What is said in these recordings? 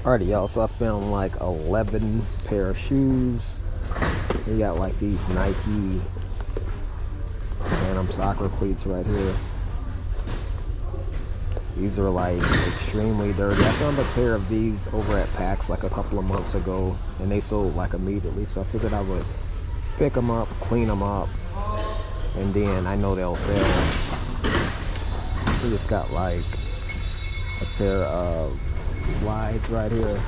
Alrighty, y'all, so I found like 11 pair of shoes. We got like these Nike Phantom soccer cleats right here. These are like extremely dirty. I found a pair of these over at PAX like a couple of months ago, and they sold like immediately, so I figured I would pick them up, clean them up, and then I know they'll sell. We just got like a pair of slides right here.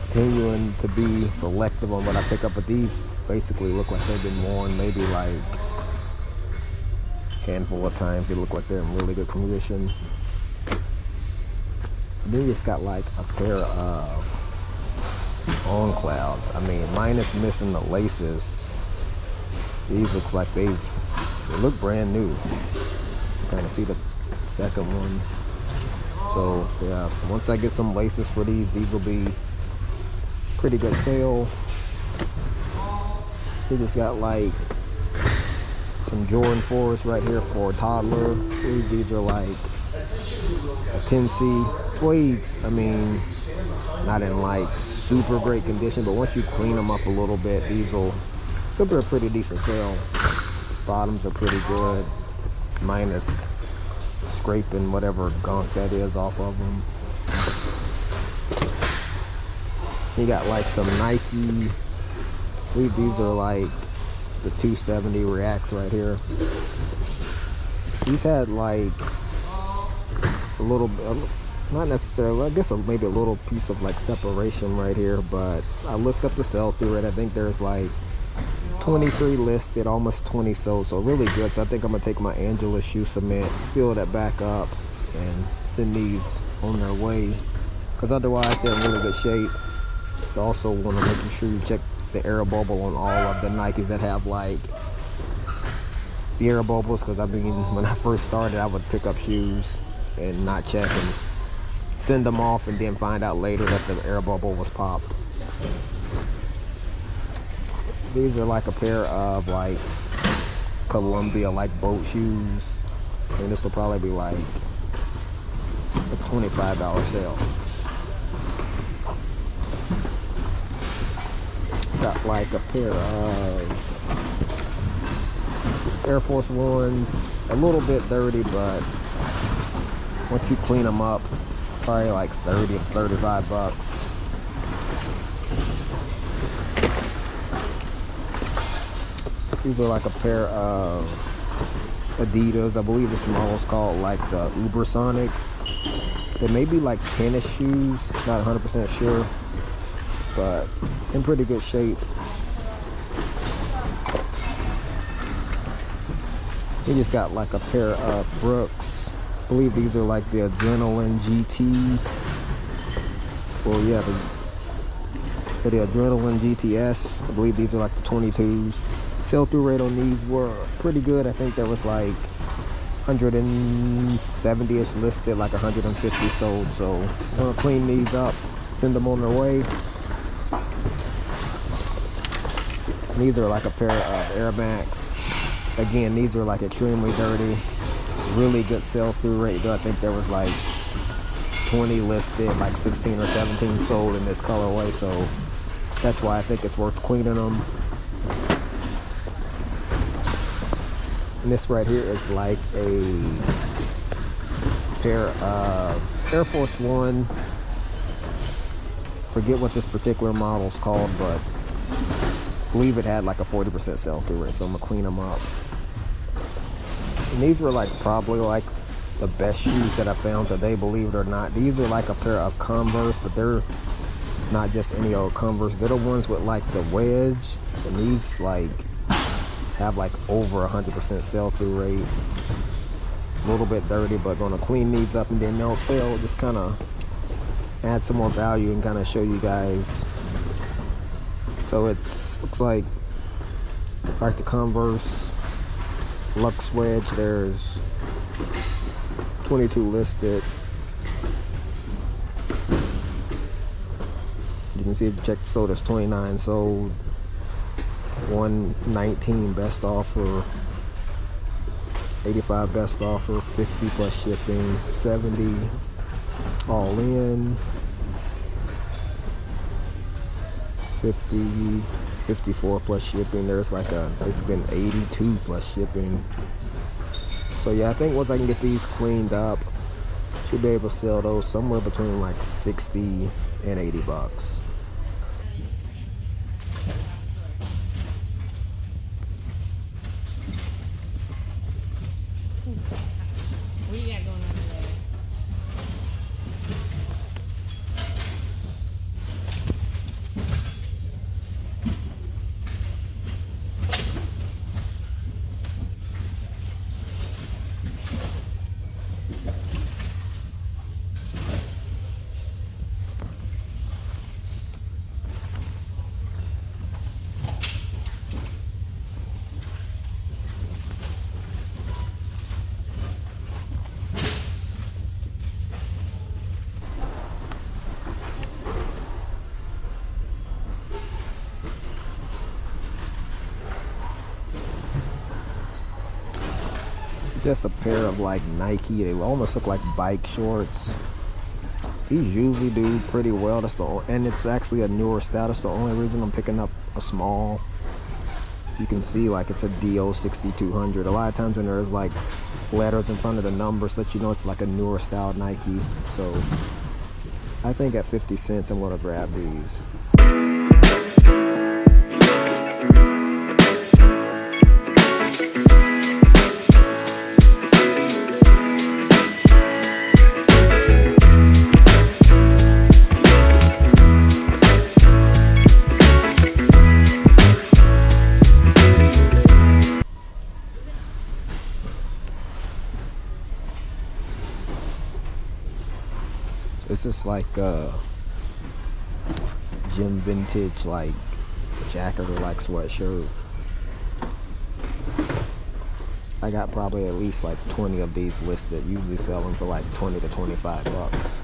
Continuing to be selective on what I pick up, but these basically look like they've been worn maybe like a handful of times. They look like they're in really good condition. Then just got like a pair of On Clouds. I mean, minus missing the laces, these looks like they look brand new. Kind of see the second one. So yeah, once I get some laces for these will be pretty good sale. We just got like some Jordan 4s right here for a toddler. These are like a 10C suedes. I mean, not in like super great condition, but once you clean them up a little bit, these will still be a pretty decent sale. Bottoms are pretty good, minus scraping whatever gunk that is off of them. You got like some Nike. I believe these are like the 270 Reacts right here. These had like a little bit, not necessarily, I guess maybe a little piece of like separation right here, but I looked up the sell-through rate. I think there's like 23 listed, almost 20 sold, so really good. So I think I'm gonna take my Angela shoe cement, seal that back up, and send these on their way, because otherwise they're in really good shape. You also want to make sure you check the air bubble on all of the Nikes that have like the air bubbles, because I mean, when I first started, I would pick up shoes and not check and send them off, and then find out later that the air bubble was popped. These are like a pair of like Columbia like boat shoes, and this will probably be like a $25 sale. Got like a pair of Air Force Ones, a little bit dirty, but once you clean them up, probably like 30 to 35 bucks. These are like a pair of Adidas. I believe this model is called like the Ubersonics. They may be like tennis shoes, not 100% sure, but in pretty good shape. We just got like a pair of Brooks. I believe these are like the Adrenaline GT. Well, yeah, the Adrenaline GTS. I believe these are like the 22s. Sell-through rate on these were pretty good. I think there was like 170-ish listed, like 150 sold. So I'm gonna clean these up, send them on their way. These are like a pair of Air Max. Again, these are like extremely dirty. Really good sell-through rate though. I think there was like 20 listed, like 16 or 17 sold in this colorway. So that's why I think it's worth cleaning them. And this right here is like a pair of Air Force One. Forget what this particular model is called, but I believe it had like a 40% sell-through rate, so I'm gonna clean them up. And these were like probably like the best shoes that I found today, believe it or not. These are like a pair of Converse, but they're not just any old Converse. They're the ones with like the wedge, and these like have like over 100% sell-through rate. A little bit dirty, but gonna clean these up and then they'll sell. Just kind of add some more value and kind of show you guys. So it's looks like the Converse Lux wedge. There's 22 listed. You can see if you check the sold, there's 29 sold. 119 best offer, 85 best offer, 50 plus shipping, 70 all in 50, 54 plus shipping. There's like a basically an 82 plus shipping. So yeah, I think once I can get these cleaned up, should be able to sell those somewhere between like 60 and 80 bucks. What you got going on today? Just a pair of like Nike, they almost look like bike shorts. These usually do pretty well. And it's actually a newer style. That's the only reason I'm picking up a small. You can see like it's a DO 6200. A lot of times when there's like letters in front of the numbers, let you know it's like a newer style Nike. So I think at 50 cents I'm gonna grab these. This is like gym vintage like jacket or like sweatshirt. I got probably at least like 20 of these listed. Usually sell them for like 20 to 25 bucks.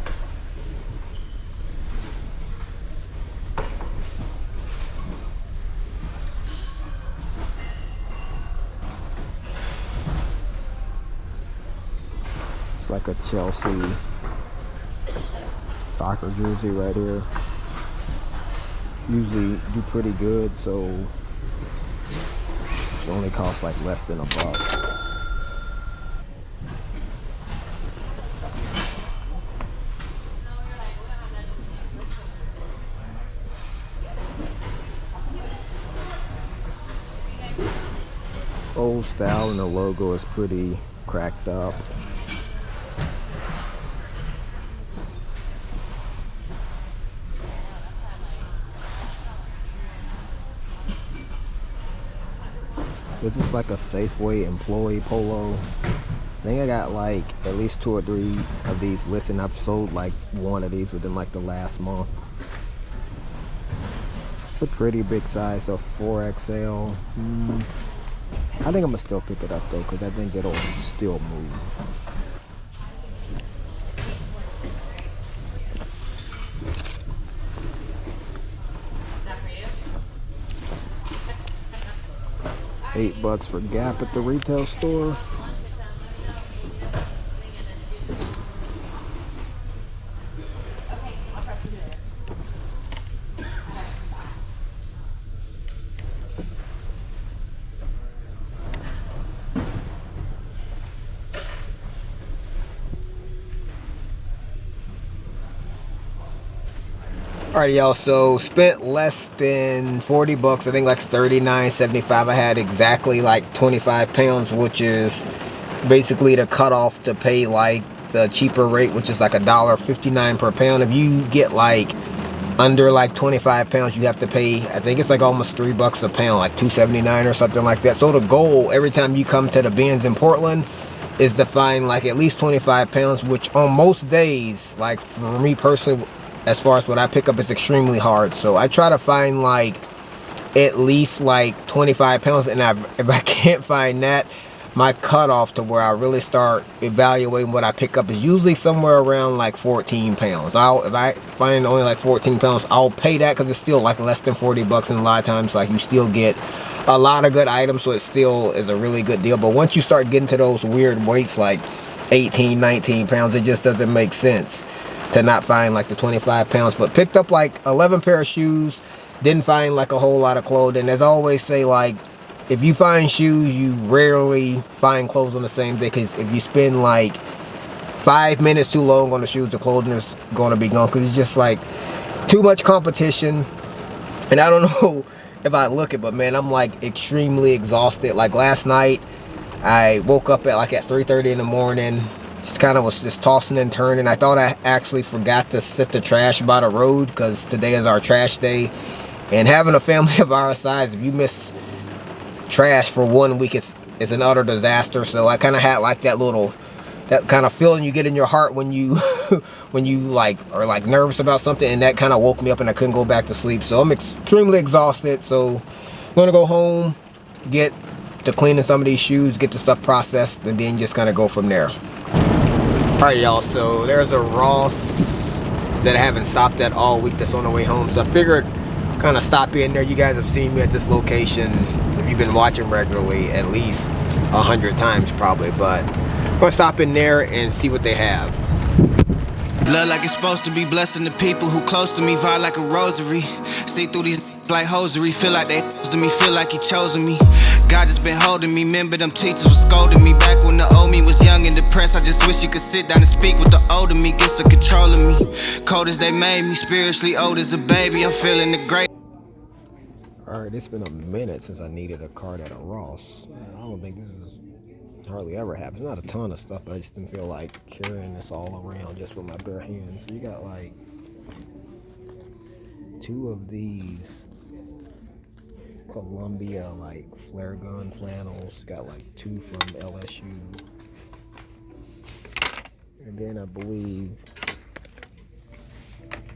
It's like a Chelsea soccer jersey right here. Usually do pretty good, so it only costs like less than $1. Old style and the logo is pretty cracked up. This is like a Safeway employee polo. I think I got like at least 2 or 3 of these listed. I've sold like 1 of these within like the last month. It's a pretty big size though, 4XL. I think I'm gonna still pick it up though, because I think it'll still move. $8 for Gap at the retail store. Alright, y'all, so spent less than 40 bucks. I think like 39.75. I had exactly like 25 pounds, which is basically the cutoff to pay like the cheaper rate, which is like $1.59 per pound. If you get like under like 25 pounds, you have to pay, I think it's like almost $3 a pound, like $2.79 or something like that. So the goal every time you come to the bins in Portland is to find like at least 25 pounds, which on most days, like for me personally, as far as what I pick up, is extremely hard. So I try to find like at least like 25 pounds, and if I can't find that, my cutoff to where I really start evaluating what I pick up is usually somewhere around like 14 pounds. If I find only like 14 pounds, I'll pay that, because it's still like less than 40 bucks, and a lot of times like you still get a lot of good items, so it still is a really good deal. But once you start getting to those weird weights like 18, 19 pounds, it just doesn't make sense. to not find like the 25 pounds, but picked up like 11 pair of shoes. Didn't find like a whole lot of clothing. As I always say, like, if you find shoes, you rarely find clothes on the same day, because if you spend like 5 minutes too long on the shoes, the clothing is going to be gone, because it's just like too much competition. And I don't know if I look it, but man, I'm like extremely exhausted. Like last night, I woke up at 3:30 in the morning. Just kind of was just tossing and turning. I thought I actually forgot to set the trash by the road, because today is our trash day. And having a family of our size, if you miss trash for 1 week, it's an utter disaster. So I kind of had like that kind of feeling you get in your heart when you when you like are like nervous about something, and that kind of woke me up and I couldn't go back to sleep. So I'm extremely exhausted. So I'm gonna go home, get to cleaning some of these shoes, get the stuff processed, and then just kind of go from there. Alright y'all, so there's a Ross that I haven't stopped at all week that's on the way home, so I figured kind of stop in there. You guys have seen me at this location if you've been watching regularly at least 100 times probably, but I'm gonna stop in there and see what they have. Love like it's supposed to be, blessing the people who close to me, vibe like a rosary. See through these like hosiery, feel like they to me, feel like he chosen me. God just been holding me, remember them teachers was scolding me back when the old me was young and depressed. I just wish you could sit down and speak with the older me, gets a control of me. Cold as they made me, spiritually old as a baby, I'm feeling the great. Alright, it's been a minute since I needed a card at a Ross. I don't think this is hardly ever happens. Not a ton of stuff, but I just didn't feel like carrying this all around just with my bare hands. So you got like 2 of these Columbia like flare gun flannels. Got like 2 from LSU, and then I believe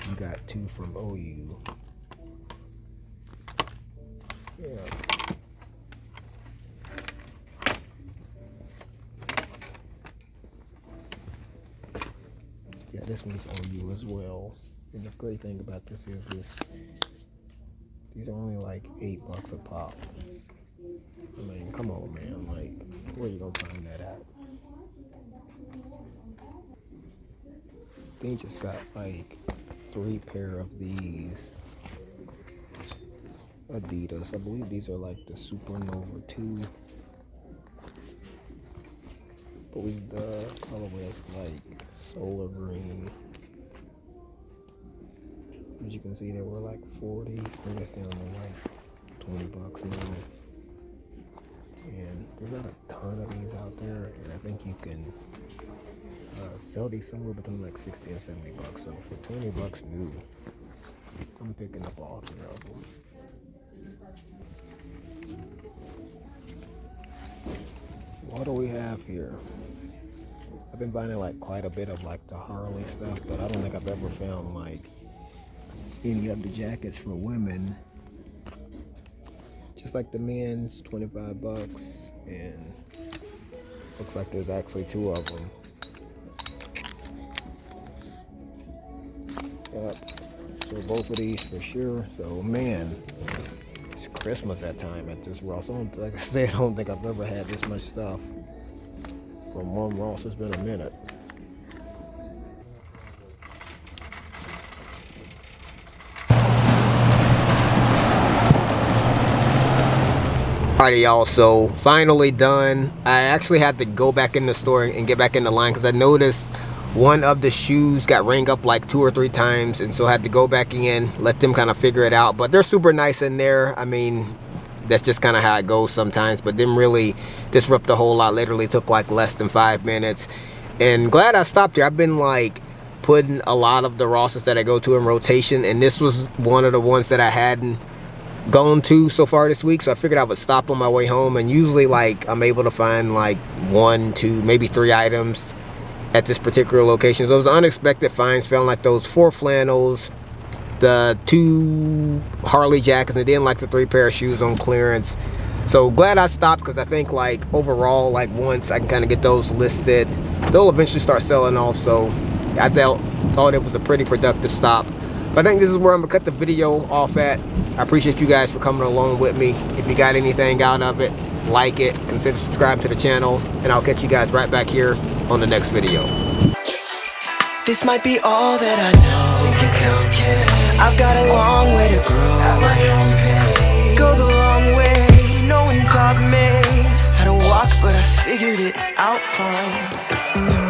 you got 2 from OU. Yeah. Yeah, this one's OU as well. And the great thing about this is these are only like $8 a pop. I mean, come on, man. Like, where you gonna find that at? They just got like 3 pair of these Adidas. I believe these are like the Supernova 2. I believe the colorway is like solar green. As you can see, they were like 40. I guess down to like $20 now. And there's not a ton of these out there, and I think you can sell these somewhere between like 60 and $70. So for $20 new, I'm picking up all 3 of them. What do we have here? I've been finding like quite a bit of like the Harley stuff, but I don't think I've ever found like any of the jackets for women. Just like the men's, $25, and looks like there's actually 2 of them. Yep. So both of these for sure. So man, it's Christmas that time at this Ross. Like I said, I don't think I've ever had this much stuff from one Ross. It's been a minute. Alrighty y'all, so finally done. I actually had to go back in the store and get back in the line because I noticed one of the shoes got rang up like 2 or 3 times, and so I had to go back in, let them kind of figure it out. But they're super nice in there. I mean, that's just kind of how it goes sometimes, but didn't really disrupt a whole lot. Literally took like less than 5 minutes, and glad I stopped here. I've been like putting a lot of the Rosses that I go to in rotation, and this was one of the ones that I hadn't gone to so far this week, so I figured I would stop on my way home. And usually like I'm able to find like 1, 2, maybe 3 items at this particular location. So it was unexpected finds. Found like those 4 flannels, the 2 Harley jackets, and then like the 3 pair of shoes on clearance. So glad I stopped, because I think like overall, like once I can kind of get those listed, they'll eventually start selling off. So I thought it was a pretty productive stop. But I think this is where I'm gonna cut the video off at. I appreciate you guys for coming along with me. If you got anything out of it, like it, consider subscribing to the channel, and I'll catch you guys right back here on the next video. This might be all that I know. Think it's okay. I've got a long way to grow. At my own pace. Go the long way. No one taught me how to walk, but I figured it out fine.